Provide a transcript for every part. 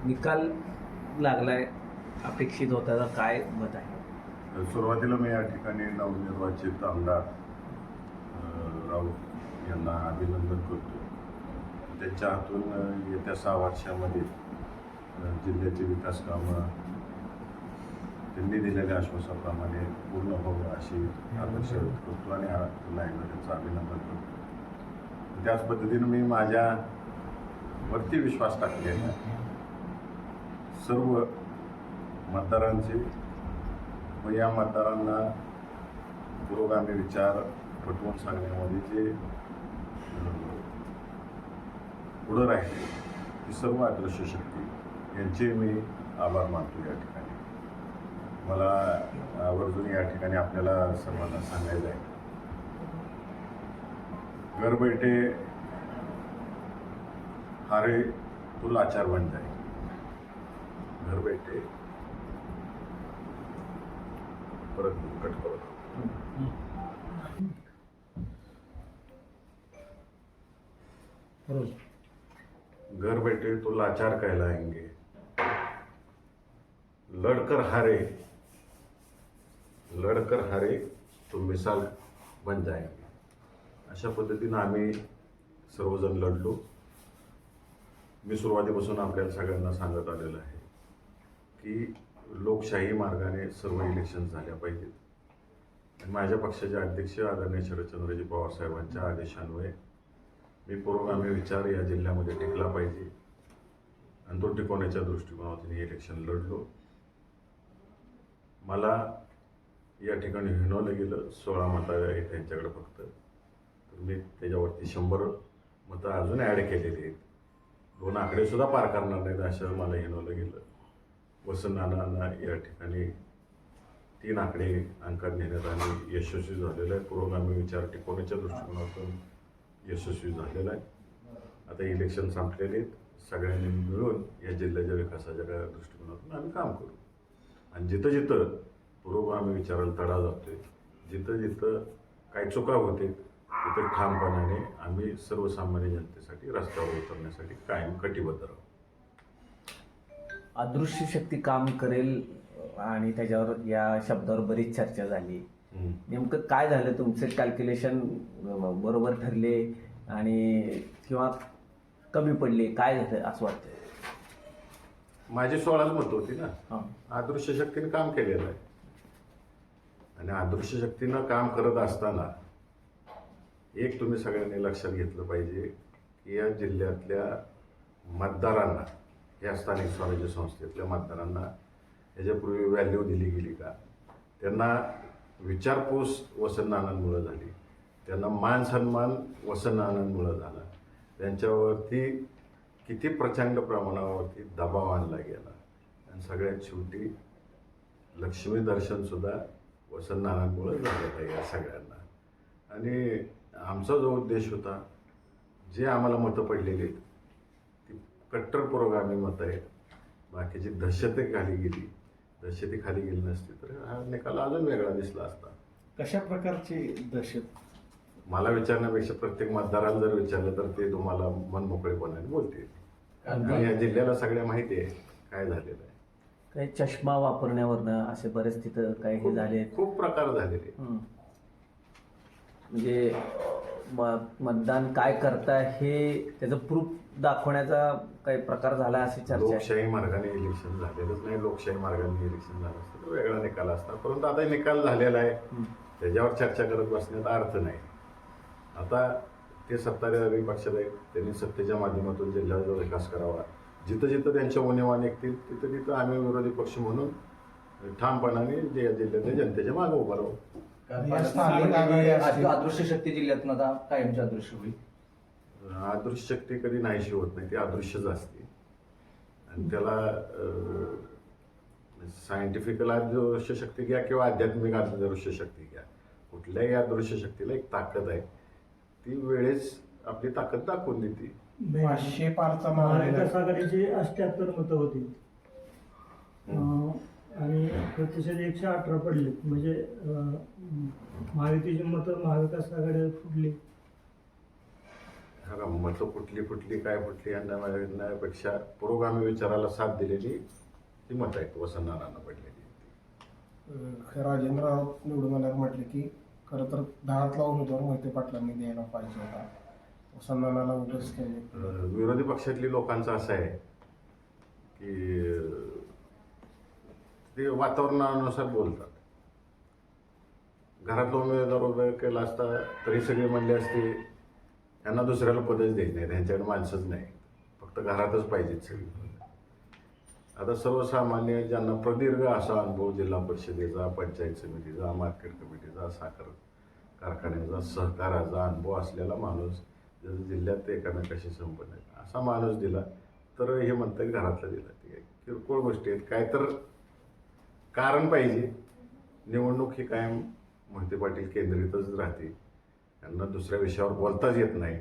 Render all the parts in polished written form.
निकाल लागलाय, अपेक्षित होता, काय मत आहे? सुरुवातीला मी या ठिकाणी नवनिर्वाचित आमदार राऊत यांना अभिनंदन करतो. त्यांच्या हातून येत्या 6 वर्षामध्ये जिल्ह्याची विकास कामं त्यांनी दिलेल्या आश्वासनाप्रमाणे पूर्ण व्हावं अशी अपेक्षा व्यक्त करतो आणि पुन्हा एकदा त्यांचं अभिनंदन करतो. त्याच पद्धतीनं मी माझ्यावरती विश्वास टाकलेला सर्व मतदारांचे व या मतदारांना पुरोगामी विचार पटवून सांगण्यामध्ये जे पुढं राहिले ती सर्व अदृश्य शक्ती यांचे मी आभार मानतो. या ठिकाणी मला आवर्जून या ठिकाणी आपल्याला सर्वांना सांगायचं आहे, घर बैठे हारे तो लाचार बन जाए. घर बैठे परत कट करो. घर बैठे तो लाचार कहलाएंगे, लड़कर हारे तो मिसाल बन जाएंगे. अशा पद्धतीनं आम्ही सर्वजण लढलो. मी सुरुवातीपासून आपल्याला सगळ्यांना सांगत आलेलं आहे की लोकशाही मार्गाने सर्व इलेक्शन झाल्या पाहिजेत. आणि माझ्या पक्षाचे अध्यक्ष आदरणीय शरदचंद्रजी पवार साहेबांच्या आदेशान्वये मी पुरोगामी विचार या जिल्ह्यामध्ये टिकला पाहिजे आणि तो टिकवण्याच्या दृष्टिकोनातून हे इलेक्शन लढलो. मला या ठिकाणी हिणवलं गेलं. 16 मतं आहेत त्यांच्याकडे फक्त, तर मी त्याच्यावरती 100 मतं अजून ॲड केलेली आहेत. 2 आकडेसुद्धा पार करणार नाहीत असं मला हिणवलं गेलं. वसंतनानांना या ठिकाणी 3 आकडे अंकात नेण्यात आणि यशस्वी झालेलं आहे. पुरोगामी विचार टिकवण्याच्या दृष्टिकोनातून यशस्वी झालेला आहे. आता इलेक्शन संपलेले आहेत. सगळ्यांनी मिळून या जिल्ह्याच्या विकासाच्या दृष्टिकोनातून आम्ही काम करू. आणि जिथं जिथं पुरोगामी विचाराला तडा जातोय, जिथं जिथं काही चुका होते तिथं ठामपणाने आम्ही सर्वसामान्य जनतेसाठी रस्त्यावर उतरण्यासाठी कायम कटिबद्ध राहू. अदृश्य शक्ती काम करेल आणि त्याच्यावर या शब्दावर बरीच चर्चा झाली. नेमकं काय झालं? तुमचे कॅल्क्युलेशन बरोबर ठरले आणि किंवा कमी पडले, काय झालं असं वाटतं? माझी 16च मतं होती ना. अदृश्य शक्तीने काम केलेलं आहे आणि अदृश्य शक्तीनं काम करत असताना एक तुम्ही सगळ्यांनी लक्षात घेतलं पाहिजे की या जिल्ह्यातल्या मतदारांना, या स्थानिक स्वराज्य संस्थेतल्या मतदारांना याच्यापूर्वी व्हॅल्यू दिली गेली का? त्यांना विचारपूस वसंतनानांमुळं झाली, त्यांना मान सन्मान वसंतनानांमुळं झाला, त्यांच्यावरती किती प्रचंड प्रमाणावरती दबाव आणला गेला आणि सगळ्यात शेवटी लक्ष्मी दर्शनसुद्धा वसंतनानांमुळं झालेलं आहे या सगळ्यांना. आणि आमचा जो उद्देश होता, जे आम्हाला मतं पडलेली आहेत ती कट्टर पुरोगामी मतं आहेत. बाकीची दहशती खाली गेली नसती तर हा निकाल अजून वेगळा दिसला असता. कशा प्रकारची दहशत? मला विचारण्यापेक्षा प्रत्येक मतदाराला जर विचारलं तर ते तुम्हाला मनमोकळेपणाने बोलतील. आणि या जिल्ह्याला सगळ्या माहिती आहे काय झालेलं आहे. काही चष्मा वापरण्यावरनं असे बरेच तिथं काही हे झाले, खूप प्रकार झालेले. म्हणजे मतदान काय करताय हे त्याचं प्रूफ दाखवण्याचा काही प्रकार झाला अशी चर्चा आहे. लोकशाही मार्गाने इलेक्शन झालेलंच नाही. लोकशाही मार्गाने इलेक्शन झालं असतं तर वेगळा निकाल असता. परंतु आता निकाल झालेला आहे, त्याच्यावर चर्चा करत बसण्यात अर्थ नाही. आता ते सत्ताधारी पक्षात आहेत, त्यांनी सत्तेच्या माध्यमातून जिल्ह्याचा विकास करावा. जिथं जिथं त्यांच्या उणीवा निघतील तिथं तिथं आम्ही विरोधी पक्ष म्हणून ठामपणाने जिल्ह्यातल्या जनतेच्या मागे उभा राहू. अदृश्य शक्ती जिल्ह्यातून आता कायमची अदृश्य होईल. अदृश्य शक्ती कधी नाहीशी होत नाही, ती अदृश्यच असते. आणि त्याला सायंटिफिकल अदृश्य शक्ती घ्या किंवा आध्यात्मिक अदृश्य शक्ती घ्या, कुठल्याही अदृश्य शक्तीला एक ताकद आहे. ती वेळेस आपली ताकद दाखवून देते. 500 पारचा महाविकास आघाडीची 78 मतं होती आणि प्रतिशत 118 पडले. म्हणजे महायुतीची मतं महाविकास आघाडी फुटली. हा का मतं कुठली फुटली काय फुटली यांना म्हणण्यापेक्षा पुरोगामी विचाराला साथ दिलेली ही मतं आहेत वसंतनारांना पडलेली. राजेंद्र राऊत निवडून आल्यावर म्हटले की खरं तर 10तला उमेदवार मोहिते पाटलांनी द्यायला पाहिजे होता. वसंतनाराला उगाच केले. विरोधी पक्षातली लोकांचं असं आहे की ते वातावरणानुसार बोलतात. घरातला उमेदवार उभे केला असता तरी सगळे म्हणले असते यांना दुसऱ्याला पदच देत नाही, त्यांच्याकडे माणसंच नाही, फक्त घरातच पाहिजेत सगळी. आता सर्वसामान्य ज्यांना प्रदीर्घ असा अनुभव जिल्हा परिषदेचा, पंचायत समितीचा, मार्केट कमिटीचा, साखर कारखान्याचा, सहकाराचा अनुभव असलेला माणूस जर जिल्ह्यात एकामेकाशी संपन्न आहे असा माणूस दिला तर हे म्हणतं की घरातला दिला. ती किरकोळ गोष्टी आहेत. काय तर कारण पाहिजे. निवडणूक ही कायम मोहिते पाटील केंद्रितच राहते. त्यांना दुसऱ्या विषयावर बोलताच येत नाही.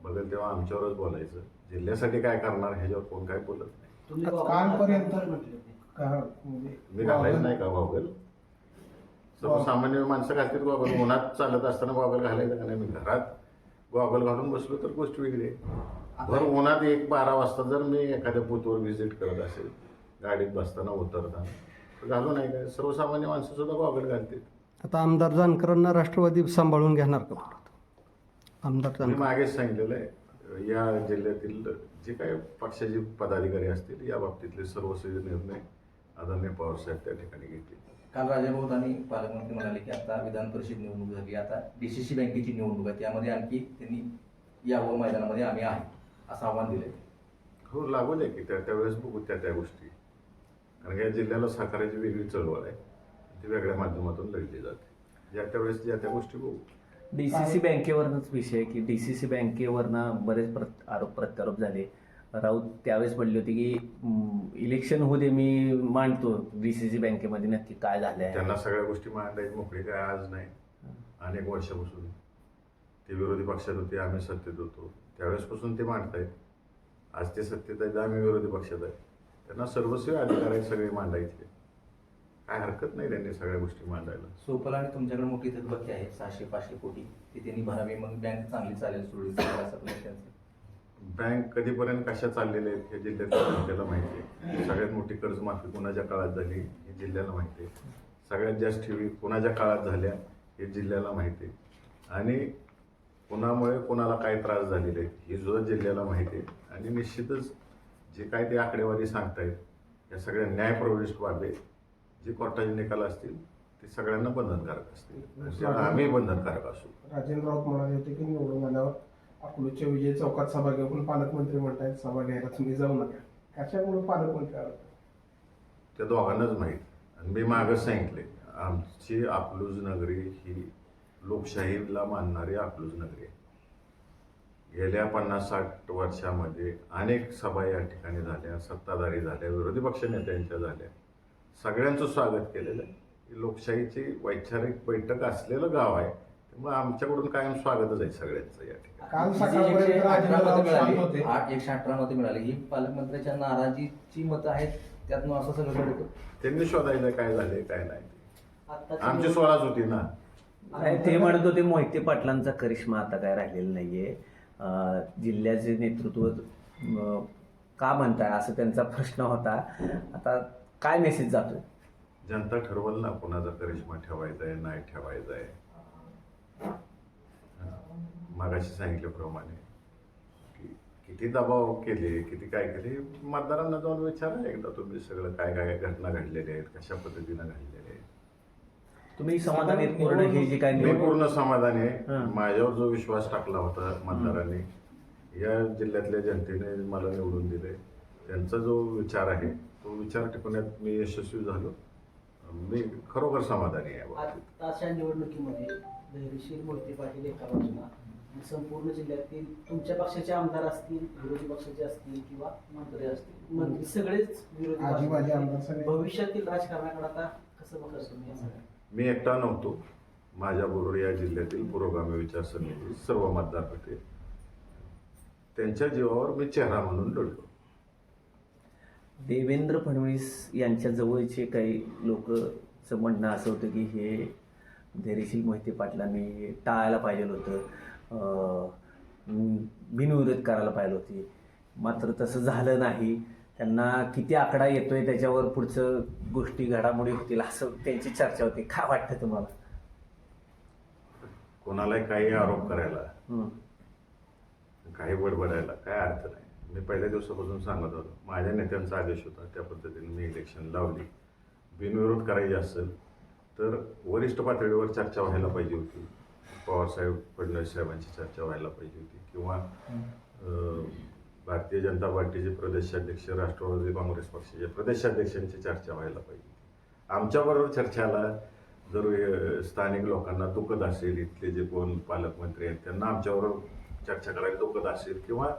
बघेल तेव्हा आमच्यावरच बोलायचं. जिल्ह्यासाठी काय करणार ह्याच्यावर कोण काय बोलत नाही. कालपर्यंत म्हणजे मी घालायचं नाही का गॉगल? सर्वसामान्य माणसं घालतात गॉगल. उन्हात चालत असताना गॉगल घालायचं का नाही? मी घरात गॉगल घालून बसलो तर गोष्ट वेगळी आहे. भर उन्हात 1-12 वाजता जर मी एखाद्या बूथवर व्हिजिट करत असेल, गाडीत बसताना उतरताना तर घालू नाही काय? सर्वसामान्य माणसं सुद्धा गॉगल घालतात. आता आमदार जानकरांना राष्ट्रवादी सांभाळून घेणार का परत? आमदार मी जानकर मागेच सांगितलेलं आहे या जिल्ह्यातील जे काही पक्षाचे पदाधिकारी असतील या बाबतीतले सर्वस्वी निर्णय आदरणीय पवारसाहेब त्या ठिकाणी घेतील. काल राजाभाऊ आणि पालकमंत्री म्हणाले की आता विधान परिषद निवडणूक झाली, आता DCC बँकेची निवडणूक आहे, त्यामध्ये आणखी त्यांनी यावं मैदानामध्ये आम्ही आहे असं आव्हान दिलंय. हो, लागू दे की त्यावेळेस बघू त्या गोष्टी. कारण या जिल्ह्याला साकाराची वेगळी चळवळ आहे. ती वेगळ्या माध्यमातून लढली जाते. त्यावेळेस त्या गोष्टी बघू. DCC बँकेवरनच विषय की DCC बँकेवरनं बरेच आरोप प्रत्यारोप झाले. राऊत त्यावेळेस म्हणले होते की इलेक्शन होऊ दे, मी मांडतो DCC बँकेमध्ये नक्की काय झालंय. त्यांना सगळ्या गोष्टी मांडायची मोकळी काय आज नाही. अनेक वर्षापासून ते विरोधी पक्षात होते, आम्ही सत्तेत होतो, त्यावेळेसपासून ते मांडतायत. आज ते सत्तेत आहेत, आम्ही विरोधी पक्षात आहे. त्यांना सर्वस्वी अधिकार आहे सगळे मांडायचे. काय हरकत नाही त्यांनी सगळ्या गोष्टी मांडायला. सोपल आणि तुमच्याकडे मोठी थकबाकी आहे 600-500 कोटी, ती त्यांनी भरावी, मग बँक चांगली चालेल, सुरळीत चालेल असं आपलं त्यांचं. बँक कधीपर्यंत कशा चाललेल्या आहेत हे जिल्ह्यातल्या जनतेला माहिती आहे. सगळ्यात मोठी कर्जमाफी कोणाच्या काळात झाली हे जिल्ह्याला माहिती आहे. सगळ्यात जास्त ठेवी कोणाच्या काळात झाल्या हे जिल्ह्याला माहिती आहे. आणि कोणामुळे कोणाला काय त्रास झालेले आहेत हे सुद्धा जिल्ह्याला माहिती आहे. आणि निश्चितच जे काय ते आकडेवारी सांगतायत या सगळ्या न्यायप्रविष्ट बाबी जे कोर्टाचे निकाल असतील ते सगळ्यांना बंधनकारक असतील. आणि त्याला आम्ही बंधनकारक असू. राजेंद्र राऊत म्हणाले होते की निवडून आल्यावर अकलूजच्या विजय चौकात सभा घेऊन पालकमंत्री म्हणतायत सभा घ्यायला तुम्ही जाऊ नका. कशामुळे पालकमंत्री आला? त्या दोघांनाच माहीत. आणि मी मागच सांगितले आमची अकलूज नगरी ही लोकशाहीला मानणारी अकलूज नगरी आहे. गेल्या 50-60 वर्षामध्ये अनेक सभा या ठिकाणी झाल्या, सत्ताधारी झाल्या, विरोधी पक्ष नेत्यांच्या झाल्या. सगळ्यांचं स्वागत केलेलं आहे. लोकशाहीची वैचारिक बैठक असलेलं गाव आहे, त्यामुळे आमच्याकडून कायम स्वागतच आहे सगळ्यांचं या ठिकाणी. काल सकाळपर्यंत राजेंद्र राऊत शांत होते. 118 मतं मिळाली. ही पालकमंत्र्यांच्या नाराजीची मतं आहेत, त्यातनं असं सगळं घडतं. त्यांनी शोधायला काय झाले काय नाही. आमची 16च होती ना. नाही, ते म्हणत होते मोहिते पाटलांचा करिश्मा आता काय राहिलेला नाहीये. जिल्ह्याचे नेतृत्व का म्हणताय असं त्यांचा प्रश्न होता. आता काय मेसेज जातोय? जनता ठरवल ना कोणाचा करिश्मा ठेवायचा आहे नाही ठेवायचा आहे. मागाशी सांगितल्याप्रमाणे किती दबाव केले, किती काय केले, मतदारांना जाऊन विचारा एकदा तुम्ही सगळं काय काय घटना घडलेल्या आहेत, कशा पद्धतीनं घडलेल्या आहेत. तुम्ही समाधानी पूर्ण हे जे काय मी पूर्ण समाधानी आहे. हां. माझ्यावर जो विश्वास टाकला होता मतदारांनी, या जिल्ह्यातल्या जनतेने मला निवडून दिले, त्यांचा जो विचार आहे तो विचार टिकवण्यात मी यशस्वी झालो. मी खरोखर समाधानी आहे. आताच्या निवडणुकीमध्ये धैर्यशील मोहिते पाटील एका बाजूला आणि संपूर्ण जिल्ह्यातील तुमच्या पक्षाचे आमदार असतील, विरोधी पक्षाचे असतील किंवा मंत्री असतील, मंत्री सगळेच विरोधी आजीबाजी आमदार पक्षाचे. सगळे. भविष्यातील राजकारणाकडे आता कसं बघता तुम्ही या सगळ्या? मी एकटा नव्हतो. माझ्याबरोबर या जिल्ह्यातील पुरोगामी विचारसरणीतील सर्व मतदार होते. त्यांच्या जीवावर मी चेहरा म्हणून लढलो. देवेंद्र फडणवीस यांच्या जवळचे काही लोकचं म्हणणं असं होतं की हे धैर्यशील मोहिते पाटलांनी टाळायला पाहिजे होतं. बिनविरोध करायला पाहिजे होती. मात्र तसं झालं नाही. त्यांना किती आकडा येतोय त्याच्यावर पुढचं गोष्टी घडामोडी होतील असं त्यांची चर्चा होती. काय वाटतं तुम्हाला? कोणालाही काही आरोप करायला, हं. काही बडबडायला काय अर्थ नाही. मी पहिल्या दिवसापासून सांगत होतो, माझ्या नेत्यांचा आदेश होता, त्या पद्धतीने मी इलेक्शन लावली. बिनविरोध करायची असेल तर वरिष्ठ पातळीवर चर्चा व्हायला पाहिजे होती. पवारसाहेब, फडणवीस साहेबांची चर्चा व्हायला पाहिजे होती, किंवा भारतीय जनता पार्टीचे प्रदेशाध्यक्ष, राष्ट्रवादी काँग्रेस पक्षाचे प्रदेशाध्यक्षांची चर्चा व्हायला पाहिजे होती. आमच्याबरोबर चर्चाला जर स्थानिक लोकांना दुखत असेल, इथले जे कोण पालकमंत्री आहेत त्यांना आमच्याबरोबर चर्चा करायला दुखत असेल, किंवा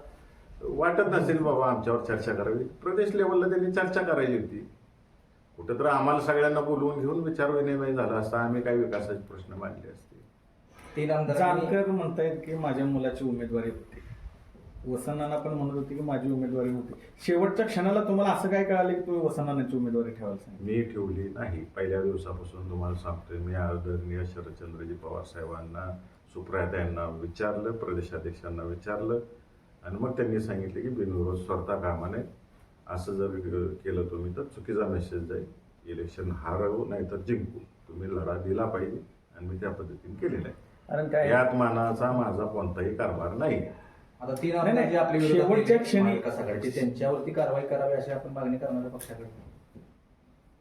वाटत नसेल बाबा आमच्यावर चर्चा करावी, प्रदेश लेवलला त्यांनी चर्चा करायची होती. कुठेतरी आम्हाला सगळ्यांना बोलवून घेऊन विचार विनिमय झाला असता, आम्ही काही विकासाचे प्रश्न मांडले असते. 3 आमदार जानकर म्हणतायत की माझ्या मुलाची उमेदवारी होती, वसंतनाना पण म्हणत होती की माझी उमेदवारी होती. शेवटच्या क्षणाला तुम्हाला असं काय कळालं की तुम्ही वसंतनानाची उमेदवारी ठेवायला सांगितली? मी ठेवली नाही. पहिल्या दिवसापासून तुम्हाला सांगतोय, मी आदरणीय शरदचंद्रजी पवार साहेबांना, सुप्रियाता यांना विचारलं, प्रदेशाध्यक्षांना विचारलं, आणि मग त्यांनी सांगितले की बिनविरोध स्वतः कामाने असं जर केलं तुम्ही तर चुकीचा मेसेज जाईल. इलेक्शन हारवू नाही तर जिंकू, तुम्ही लढा दिला पाहिजे, आणि मी त्या पद्धतीने केलेला आहे. कारण काय यात मानाचा माझा कोणताही कारभार नाही. आता 3 आमदार जे आपल्या विरोधात शेवटच्या आहेत, क्षणी- महाविकास आघाडीचे, त्यांच्यावरती कारवाई करावी अशी आपण मागणी करणाऱ्या पक्षाकडे.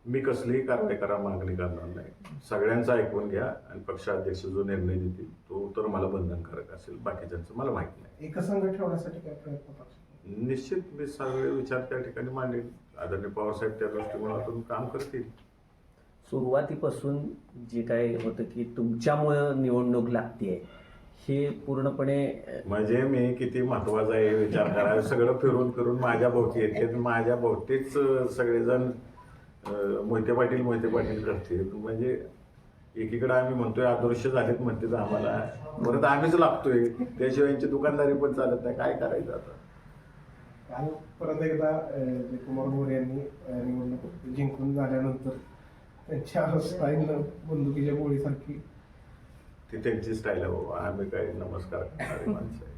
मी कसलीही कारवाई करा मागणी करणार नाही. सगळ्यांचं ऐकून घ्या, आणि पक्षाध्यक्ष जो निर्णय देतील तो तर मला बंधनकारक असेल, बाकीच्यांचं मला माहित नाही. एकसंघ ठेवण्यासाठी काय प्रयत्न पक्ष निश्चित मी सगळे विचार त्या ठिकाणी मांडेल. आदरणीय पवारसाहेब त्या दृष्टिकोनातून काम करतील. सुरुवातीपासून जे काय होतं की तुमच्यामुळं निवडणूक लागते हे पूर्णपणे म्हणजे मी किती महत्वाचा आहे विचार करा. सगळं फिरून फिरून माझ्या भोवती येते, माझ्या भोवतीच सगळेजण मोहिते पाटील करते. म्हणजे एकीकडे आम्ही म्हणतोय अदृश्य झालेत म्हणते आम्हाला, परत आम्हीच लागतोय, त्याशिवाय यांची दुकानदारी पण चालत नाही. काय करायचं आता? काल परत एकदा जयकुमार गोरे यांनी निवडणूक जिंकून झाल्यानंतर त्यांच्या स्टाईलनं बंदुकीच्या गोळीसारखी ती त्यांची स्टाईल आहे बाबा. आम्ही काय नमस्कार करणारे माणसं आहे.